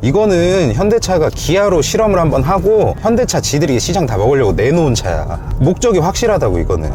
이거는 현대차가 기아로 실험을 한번 하고 현대차 지들이 시장 다 먹으려고 내놓은 차야. 목적이 확실하다고 이거는.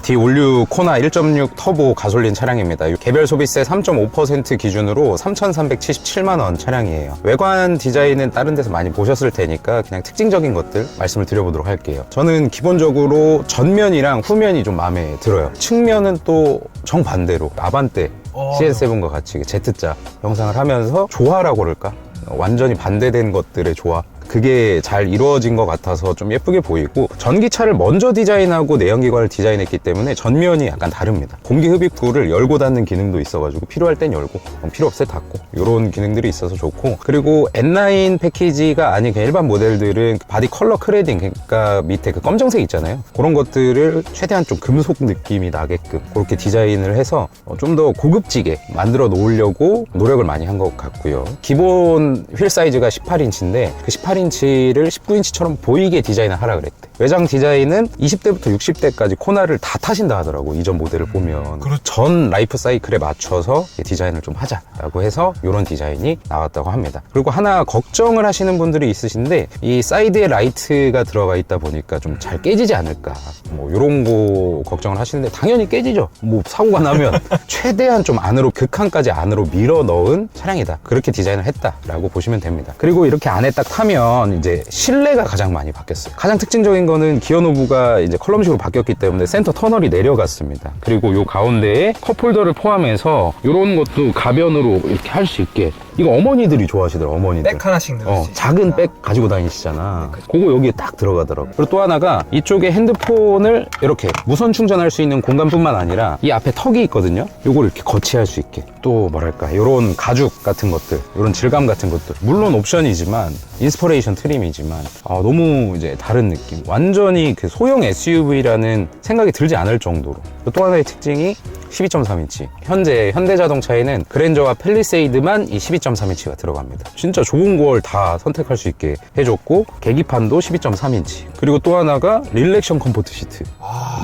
D56 코나 1.6 터보 가솔린 차량입니다. 개별 소비세 3.5% 기준으로 3,377만원 차량이에요. 외관 디자인은 다른 데서 많이 보셨을 테니까 그냥 특징적인 것들 말씀을 드려보도록 할게요. 저는 기본적으로 전면이랑 후면이 좀 마음에 들어요. 측면은 또 정반대로 아반떼 CS7과 같이 Z자 형상을 하면서 조화라고 그럴까? 완전히 반대된 것들의 조화, 그게 잘 이루어진 것 같아서 좀 예쁘게 보이고, 전기차를 먼저 디자인하고 내연기관을 디자인했기 때문에 전면이 약간 다릅니다. 공기 흡입구를 열고 닫는 기능도 있어가지고 필요할 땐 열고 필요 없을 때 닫고 이런 기능들이 있어서 좋고, 그리고 N9 패키지가 아닌 그냥 일반 모델들은 바디 컬러 클래딩, 그러니까 밑에 그 검정색 있잖아요. 그런 것들을 최대한 좀 금속 느낌이 나게끔 그렇게 디자인을 해서 좀 더 고급지게 만들어 놓으려고 노력을 많이 한 것 같고요. 기본 휠 사이즈가 18인치인데 그 18인치를 19인치처럼 보이게 디자인을 하라 그랬대. 외장 디자인은 20대부터 60대까지 코나를 다 타신다 하더라고. 이전 모델을 보면. 그렇죠. 전 라이프 사이클에 맞춰서 디자인을 좀 하자라고 해서 이런 디자인이 나왔다고 합니다. 그리고 하나 걱정을 하시는 분들이 있으신데, 이 사이드에 라이트가 들어가 있다 보니까 좀 잘 깨지지 않을까, 뭐 이런 거 걱정을 하시는데 당연히 깨지죠. 뭐 사고가 나면 최대한 좀 안으로, 극한까지 안으로 밀어 넣은 차량이다, 그렇게 디자인을 했다라고 보시면 됩니다. 그리고 이렇게 안에 딱 타면 이제 실내가 가장 많이 바뀌었어요. 가장 특징적인 거는 기어 노브가 이제 컬럼식으로 바뀌었기 때문에 센터 터널이 내려갔습니다. 그리고 요 가운데에 컵홀더를 포함해서 이런 것도 가변으로 이렇게 할 수 있게. 이거 어머니들이 좋아하시더라고요. 어머니들. 백 하나씩 넣을 수 있어요. 작은 백 가지고 다니시잖아. 그거 여기에 딱 들어가더라고. 그리고 또 하나가 이쪽에 핸드폰을 이렇게 무선 충전할 수 있는 공간뿐만 아니라 이 앞에 턱이 있거든요. 요걸 이렇게 거치할 수 있게. 또 뭐랄까, 요런 가죽 같은 것들, 요런 질감 같은 것들, 물론 옵션이지만, 인스퍼레이션 트림이지만 너무 이제 다른 느낌. 완전히 그 소형 SUV라는 생각이 들지 않을 정도로. 또 하나의 특징이 12.3인치. 현재 현대자동차에는 그랜저와 팰리세이드만 이 12.3인치가 들어갑니다. 진짜 좋은 걸 다 선택할 수 있게 해줬고, 계기판도 12.3인치. 그리고 또 하나가 릴렉션 컴포트 시트.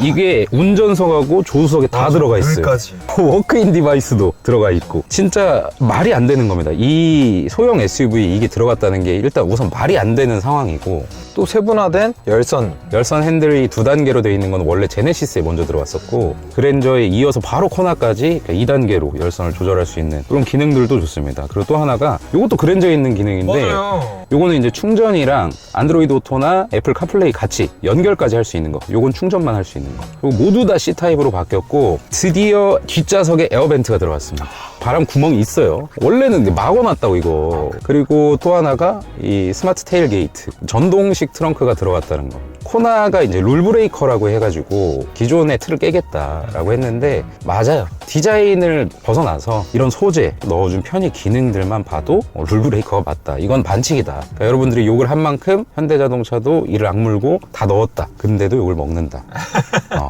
이게 운전석하고 조수석에 다 들어가 있어요. 여기까지. 워크인 디바이스도 들어가 있고, 진짜 말이 안 되는 겁니다. 이 소형 SUV 이게 들어갔다는 게 일단 우선 말이 안 되는 상황이고, 또 세분화된 열선 핸들이 2단계로 되어 있는 건 원래 제네시스에 먼저 들어왔었고, 그랜저에 이어서 바로 코나까지 2단계로 열선을 조절할 수 있는 그런 기능들도 좋습니다. 그리고 또 하나가, 이것도 그랜저에 있는 기능인데, 맞아요. 요거는 이제 충전이랑 안드로이드 오토나 애플 카플레이 같이 연결까지 할 수 있는 거. 요건 충전만 할 수 있는 거. 그리고 모두 다 C타입으로 바뀌었고, 드디어 뒷좌석에 에어벤트가 들어왔습니다. 바람 구멍이 있어요. 원래는 막아놨다고 이거. 그리고 또 하나가 이 스마트 테일게이트, 전동식 트렁크가 들어갔다는 거. 코나가 이제 룰브레이커라고 해가지고 기존의 틀을 깨겠다라고 했는데, 맞아요. 디자인을 벗어나서 이런 소재 넣어준 편의 기능들만 봐도 룰브레이커가 맞다, 이건 반칙이다. 그러니까 여러분들이 욕을 한 만큼 현대자동차도 이를 악물고 다 넣었다, 근데도 욕을 먹는다.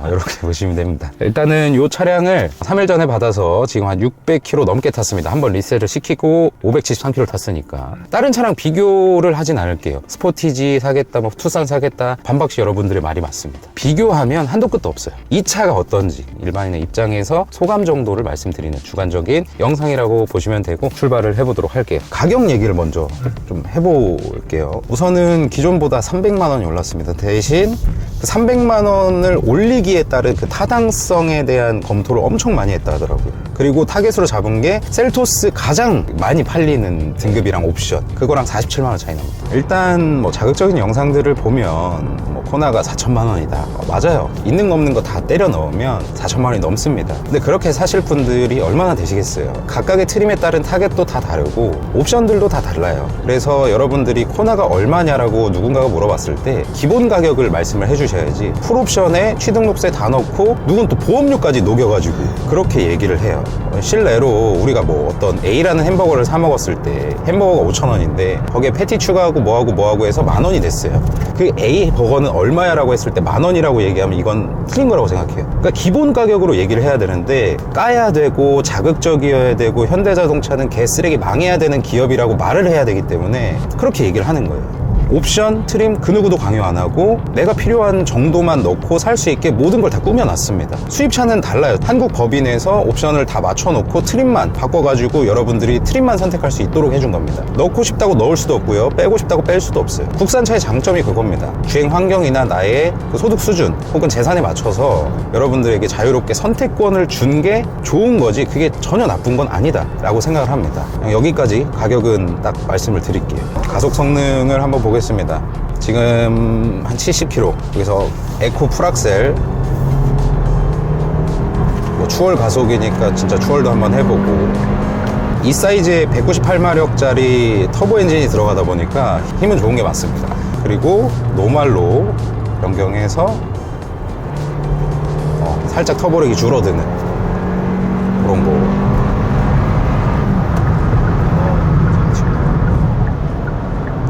이렇게 보시면 됩니다. 일단은 이 차량을 3일 전에 받아서 지금 한 600km 넘게 탔습니다. 한번 리셋을 시키고 573km 탔으니까 다른 차량 비교를 하진 않을게요. 스포티지 사겠다, 뭐 투싼 사겠다, 반박시 여러분들의 말이 맞습니다. 비교하면 한도 끝도 없어요. 이 차가 어떤지 일반인의 입장에서 소감 정도를 말씀드리는 주관적인 영상이라고 보시면 되고, 출발을 해보도록 할게요. 가격 얘기를 먼저 좀 해볼게요. 우선은 기존보다 300만 원이 올랐습니다. 대신 그 300만 원을 올리기에 따른 그 타당성에 대한 검토를 엄청 많이 했다 하더라고요. 그리고 타겟으로 잡은 게 셀토스 가장 많이 팔리는 등급이랑 옵션, 그거랑 47만 원 차이 납니다. 일단 뭐 자극적인 영상들을 보면 뭐 코나가 4천만 원이다. 맞아요. 있는 거 없는 거 다 때려 넣으면 4천만 원이 넘습니다. 근데 그렇게 사실 분들이 얼마나 되시겠어요. 각각의 트림에 따른 타겟도 다 다르고 옵션들도 다 달라요. 그래서 여러분들이 코나가 얼마냐라고 누군가가 물어봤을 때 기본 가격을 말씀을 해주셔야지, 풀옵션에 취등록세 다 넣고 누군 또 보험료까지 녹여가지고 그렇게 얘기를 해요. 실내로 우리가 뭐 어떤 A라는 햄버거를 사 먹었을 때 햄버거가 5,000원인데 거기에 패티 추가하고 뭐하고 해서 10,000원이 됐어요. 그 A 버거는 얼마야 라고 했을 때 10,000원이라고 얘기하면 이건 틀린 거라고 생각해요. 그러니까 기본 가격으로 얘기를 해야 되는데, 까야 되고 자극적이어야 되고 현대자동차는 개쓰레기 망해야 되는 기업이라고 말을 해야 되기 때문에 그렇게 얘기를 하는 거예요. 옵션, 트림 그 누구도 강요 안 하고 내가 필요한 정도만 넣고 살 수 있게 모든 걸 다 꾸며놨습니다. 수입차는 달라요. 한국 법인에서 옵션을 다 맞춰놓고 트림만 바꿔가지고 여러분들이 트림만 선택할 수 있도록 해준 겁니다. 넣고 싶다고 넣을 수도 없고요, 빼고 싶다고 뺄 수도 없어요. 국산차의 장점이 그겁니다. 주행 환경이나 나의 그 소득 수준 혹은 재산에 맞춰서 여러분들에게 자유롭게 선택권을 준 게 좋은 거지 그게 전혀 나쁜 건 아니다 라고 생각을 합니다. 그냥 여기까지 가격은 딱 말씀을 드릴게요. 가속 성능을 한번 보겠습니다. 지금 한 70km, 여기서 에코 풀악셀, 뭐 추월 가속이니까 진짜 추월도 한번 해보고, 이 사이즈에 198마력짜리 터보 엔진이 들어가다 보니까 힘은 좋은 게 맞습니다. 그리고 노말로 변경해서 살짝 터보력이 줄어드는 그런 거.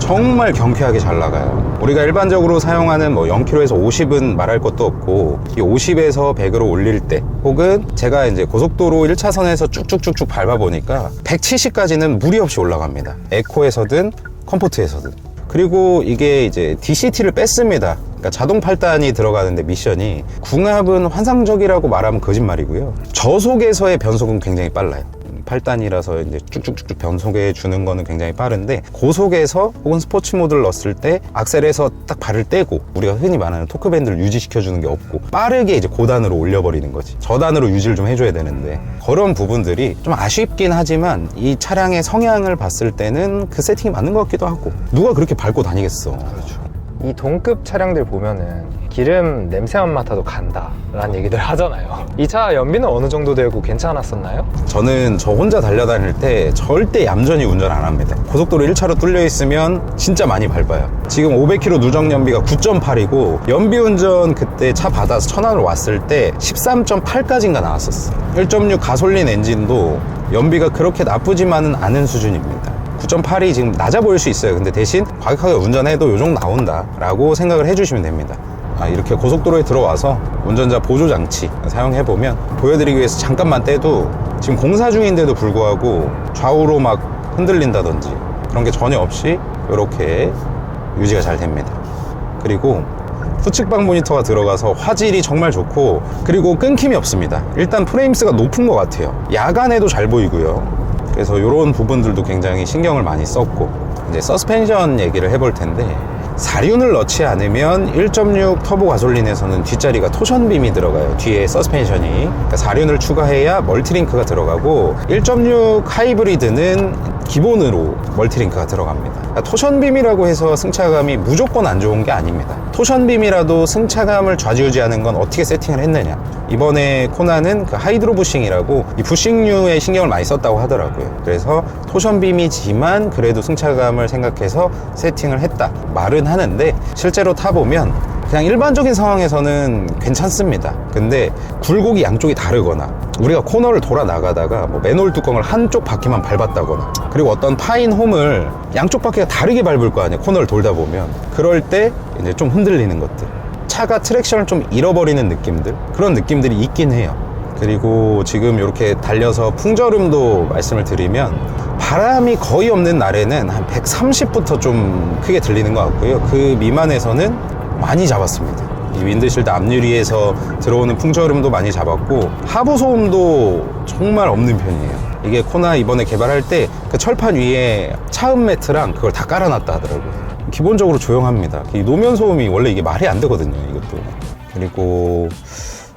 정말 경쾌하게 잘 나가요. 우리가 일반적으로 사용하는 뭐 0km에서 50은 말할 것도 없고, 이 50에서 100으로 올릴 때 혹은 제가 이제 고속도로 1차선에서 쭉쭉쭉쭉 밟아보니까 170까지는 무리 없이 올라갑니다. 에코에서든 컴포트에서든. 그리고 이게 이제 DCT를 뺐습니다. 그러니까 자동 8단이 들어가는데 미션이, 궁합은 환상적이라고 말하면 거짓말이고요. 저속에서의 변속은 굉장히 빨라요. 8단이라서 이제 쭉쭉쭉쭉 변속해 주는 거는 굉장히 빠른데, 고속에서 혹은 스포츠 모드를 넣었을 때 악셀에서 딱 발을 떼고 우리가 흔히 말하는 토크밴드를 유지시켜 주는 게 없고 빠르게 이제 고단으로 올려버리는 거지. 저단으로 유지를 좀 해줘야 되는데, 그런 부분들이 좀 아쉽긴 하지만 이 차량의 성향을 봤을 때는 그 세팅이 맞는 것 같기도 하고, 누가 그렇게 밟고 다니겠어. 그렇죠. 이 동급 차량들 보면은 기름 냄새만 맡아도 간다 라는 얘기들 하잖아요. 이 차 연비는 어느 정도 되고 괜찮았었나요? 저는 저 혼자 달려다닐 때 절대 얌전히 운전 안 합니다. 고속도로 1차로 뚫려 있으면 진짜 많이 밟아요. 지금 500km 누적 연비가 9.8이고 연비 운전 그때 차 받아서 천안으로 왔을 때 13.8까지인가 나왔었어. 1.6 가솔린 엔진도 연비가 그렇게 나쁘지만은 않은 수준입니다. 9.8이 지금 낮아 보일 수 있어요. 근데 대신 과격하게 운전해도 요 정도 나온다 라고 생각을 해주시면 됩니다. 이렇게 고속도로에 들어와서 운전자 보조장치 사용해보면, 보여드리기 위해서 잠깐만 떼도 지금 공사 중인데도 불구하고 좌우로 막 흔들린다든지 그런 게 전혀 없이 이렇게 유지가 잘 됩니다. 그리고 후측방 모니터가 들어가서 화질이 정말 좋고, 그리고 끊김이 없습니다. 일단 프레임스가 높은 것 같아요. 야간에도 잘 보이고요. 그래서 이런 부분들도 굉장히 신경을 많이 썼고, 이제 서스펜션 얘기를 해볼 텐데, 사륜을 넣지 않으면 1.6 터보 가솔린에서는 뒷자리가 토션빔이 들어가요. 뒤에 서스펜션이. 그러니까 사륜을 추가해야 멀티링크가 들어가고, 1.6 하이브리드는 기본으로 멀티링크가 들어갑니다. 그러니까 토션빔이라고 해서 승차감이 무조건 안 좋은 게 아닙니다. 토션빔이라도 승차감을 좌지우지하는 건 어떻게 세팅을 했느냐. 이번에 코나는 그 하이드로 부싱이라고 이 부싱류에 신경을 많이 썼다고 하더라고요. 그래서 토션빔이지만 그래도 승차감을 생각해서 세팅을 했다 말은 하는데, 실제로 타보면 그냥 일반적인 상황에서는 괜찮습니다. 근데 굴곡이 양쪽이 다르거나, 우리가 코너를 돌아 나가다가 뭐 맨홀 뚜껑을 한쪽 바퀴만 밟았다거나, 그리고 어떤 파인 홈을 양쪽 바퀴가 다르게 밟을 거 아니에요, 코너를 돌다 보면. 그럴 때 이제 좀 흔들리는 것들, 차가 트랙션을 좀 잃어버리는 느낌들, 그런 느낌들이 있긴 해요. 그리고 지금 이렇게 달려서 풍절음도 말씀을 드리면, 바람이 거의 없는 날에는 한 130부터 좀 크게 들리는 것 같고요. 그 미만에서는 많이 잡았습니다. 이 윈드실드 앞유리에서 들어오는 풍절음도 많이 잡았고, 하부 소음도 정말 없는 편이에요. 이게 코나 이번에 개발할 때 그 철판 위에 차음 매트랑 그걸 다 깔아놨다 하더라고요. 기본적으로 조용합니다. 이 노면 소음이 원래 이게 말이 안 되거든요, 이것도. 그리고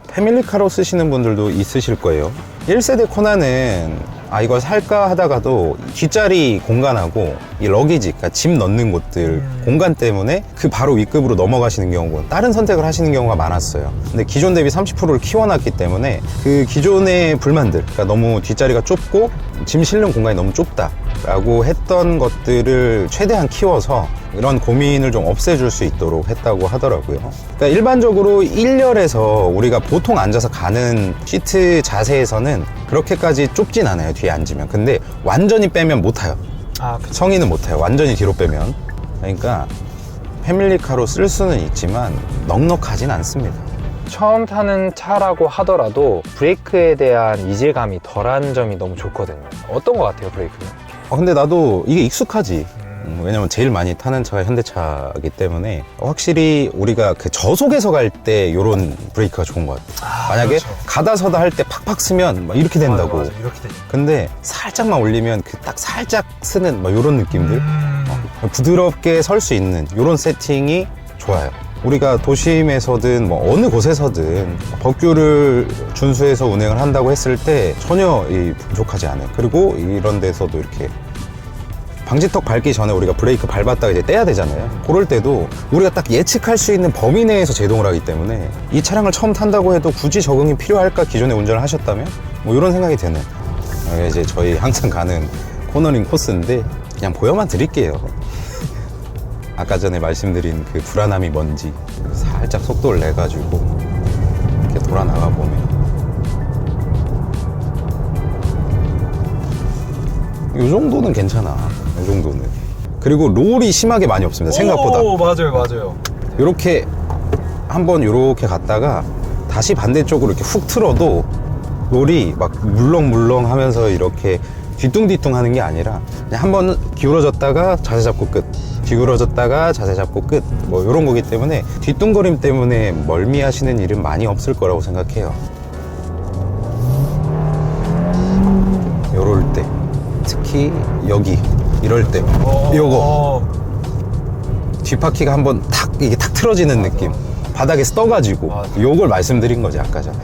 패밀리카로 쓰시는 분들도 있으실 거예요. 1세대 코나는 이걸 살까 하다가도 뒷자리 공간하고 이 러기지, 그러니까 짐 넣는 곳들 공간 때문에 그 바로 윗급으로 넘어가시는 경우고, 다른 선택을 하시는 경우가 많았어요. 근데 기존 대비 30%를 키워놨기 때문에 그 기존의 불만들, 그러니까 너무 뒷자리가 좁고 짐 실는 공간이 너무 좁다 라고 했던 것들을 최대한 키워서 이런 고민을 좀 없애줄 수 있도록 했다고 하더라고요. 그러니까 일반적으로 1열에서 우리가 보통 앉아서 가는 시트 자세에서는 그렇게까지 좁진 않아요, 뒤에 앉으면. 근데 완전히 빼면 못 타요. 성인은 못 타요, 완전히 뒤로 빼면. 그러니까 패밀리카로 쓸 수는 있지만 넉넉하진 않습니다. 처음 타는 차라고 하더라도 브레이크에 대한 이질감이 덜한 점이 너무 좋거든요. 어떤 것 같아요, 브레이크는? 근데 나도 이게 익숙하지. 왜냐면 제일 많이 타는 차가 현대차이기 때문에 확실히 우리가 그 저속에서 갈 때 이런 브레이크가 좋은 것 같아요. 만약에 그렇죠. 가다 서다 할 때 팍팍 쓰면 막 이렇게 된다고. 맞아, 이렇게 되죠. 근데 살짝만 올리면 그 딱 살짝 쓰는 막 이런 느낌들. 부드럽게 설 수 있는 이런 세팅이 좋아요. 우리가 도심에서든 뭐 어느 곳에서든 법규를 준수해서 운행을 한다고 했을 때 전혀 부족하지 않아요. 그리고 이런 데서도 이렇게 방지턱 밟기 전에 우리가 브레이크 밟았다가 이제 떼야 되잖아요. 그럴 때도 우리가 딱 예측할 수 있는 범위 내에서 제동을 하기 때문에 이 차량을 처음 탄다고 해도 굳이 적응이 필요할까 기존에 운전을 하셨다면 뭐 이런 생각이 드는 이제 저희 항상 가는 코너링 코스인데 그냥 보여만 드릴게요. 아까 전에 말씀드린 그 불안함이 뭔지 살짝 속도를 내가지고 이렇게 돌아 나가 보면 이 정도는 괜찮아. 이 정도는. 그리고 롤이 심하게 많이 없습니다. 생각보다. 오, 맞아요. 이렇게 한번 이렇게 갔다가 다시 반대쪽으로 이렇게 훅 틀어도 롤이 막 물렁물렁 하면서 이렇게 뒤뚱뒤뚱 하는 게 아니라 그냥 한번 기울어졌다가 자세 잡고 끝, 기울어졌다가 자세 잡고 끝, 뭐 이런 거기 때문에 뒤뚱거림 때문에 멀미하시는 일은 많이 없을 거라고 생각해요. 요럴 때 특히 여기 이럴 때 요거 뒷바퀴가 한번 이게 탁 틀어지는 느낌, 바닥에서 떠가지고 요걸 말씀드린 거지 아까 전에.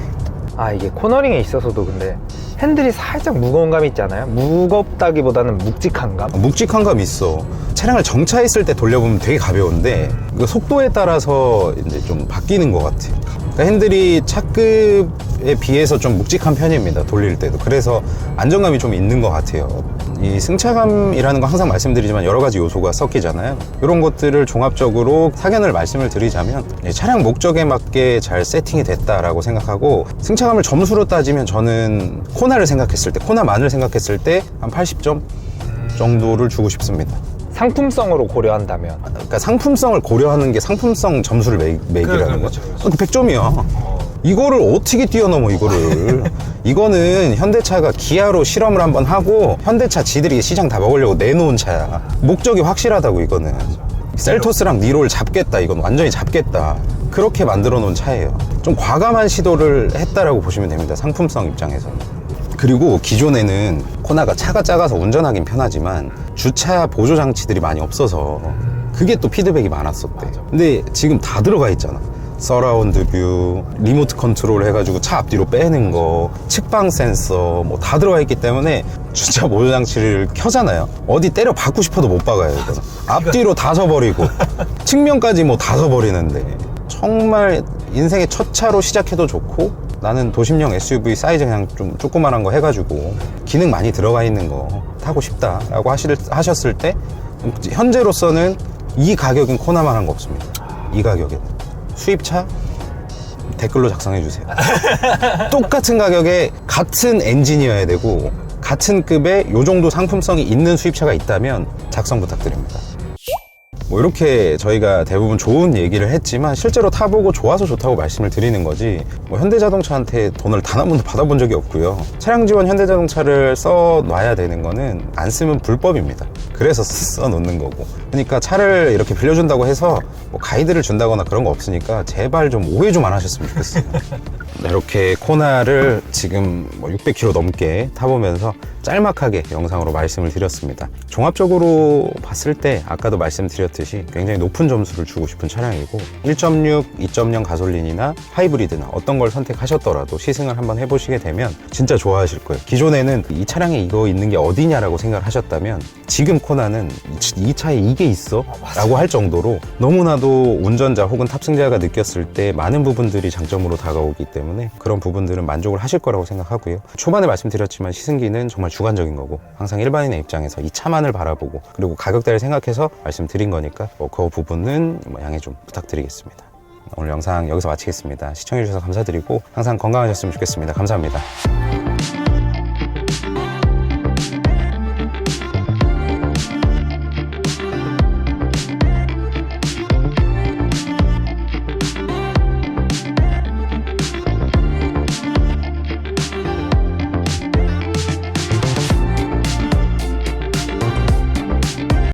이게 코너링에 있어서도 근데 핸들이 살짝 무거운 감이 있잖아요. 무겁다기보다는 묵직한 감. 묵직한 감이 있어. 차량을 정차했을 때 돌려보면 되게 가벼운데 그 속도에 따라서 이제 좀 바뀌는 것 같아. 그러니까 핸들이 차급에 비해서 좀 묵직한 편입니다. 돌릴 때도. 그래서 안정감이 좀 있는 것 같아요. 이 승차감이라는 건 항상 말씀드리지만 여러 가지 요소가 섞이잖아요. 이런 것들을 종합적으로 사견을 말씀을 드리자면 차량 목적에 맞게 잘 세팅이 됐다라고 생각하고, 승차감을 점수로 따지면 저는 코나를 생각했을 때, 코나만을 생각했을 때 한 80점 정도를 주고 싶습니다. 상품성으로 고려한다면 그러니까 상품성을 고려하는 게 상품성 점수를 매기라는 거죠. 100점이야. 이거를 어떻게 뛰어넘어 이거를. 이거는 현대차가 기아로 실험을 한번 하고 현대차 지들이 시장 다 먹으려고 내놓은 차야. 목적이 확실하다고. 이거는 셀토스랑 니로를 잡겠다, 이건 완전히 잡겠다, 그렇게 만들어 놓은 차예요. 좀 과감한 시도를 했다라고 보시면 됩니다, 상품성 입장에서는. 그리고 기존에는 코나가 차가 작아서 운전하긴 편하지만 주차 보조 장치들이 많이 없어서 그게 또 피드백이 많았었대. 근데 지금 다 들어가 있잖아. 서라운드 뷰, 리모트 컨트롤 해가지고 차 앞뒤로 빼는 거, 측방 센서 뭐 다 들어가 있기 때문에 주차 보조 장치를 켜잖아요. 어디 때려 박고 싶어도 못 박아요. 이거는 앞뒤로 다 져버리고 측면까지 뭐 다 져버리는데, 정말 인생의 첫 차로 시작해도 좋고, 나는 도심형 SUV 사이즈 그냥 좀 조그만한 거 해가지고 기능 많이 들어가 있는 거 타고 싶다라고 하셨을 때, 현재로서는 이 가격인 코나만 한 거 없습니다. 이 가격에는 수입차 댓글로 작성해 주세요. 똑같은 가격에 같은 엔진이어야 되고 같은 급의 요 정도 상품성이 있는 수입차가 있다면 작성 부탁드립니다. 뭐 이렇게 저희가 대부분 좋은 얘기를 했지만 실제로 타보고 좋아서 좋다고 말씀을 드리는 거지, 뭐 현대자동차한테 돈을 단 한 번도 받아본 적이 없고요. 차량 지원 현대자동차를 써놔야 되는 거는 안 쓰면 불법입니다. 그래서 써놓는 거고. 그러니까 차를 이렇게 빌려준다고 해서 뭐 가이드를 준다거나 그런 거 없으니까 제발 좀 오해 좀 안 하셨으면 좋겠어요. 이렇게 코나를 지금 뭐 600km 넘게 타보면서 짤막하게 영상으로 말씀을 드렸습니다. 종합적으로 봤을 때 아까도 말씀드렸듯이 굉장히 높은 점수를 주고 싶은 차량이고, 1.6, 2.0 가솔린이나 하이브리드나 어떤 걸 선택하셨더라도 시승을 한번 해보시게 되면 진짜 좋아하실 거예요. 기존에는 이 차량에 이거 있는 게 어디냐라고 생각을 하셨다면 지금 코나는 이 차에 이게 있어? 라고 할 정도로 너무나도 운전자 혹은 탑승자가 느꼈을 때 많은 부분들이 장점으로 다가오기 때문에 그런 부분들은 만족을 하실 거라고 생각하고요. 초반에 말씀드렸지만 시승기는 정말 주관적인 거고, 항상 일반인의 입장에서 이 차만을 바라보고 그리고 가격대를 생각해서 말씀드린 거니까 그 부분은 양해 좀 부탁드리겠습니다. 오늘 영상 여기서 마치겠습니다. 시청해주셔서 감사드리고 항상 건강하셨으면 좋겠습니다. 감사합니다.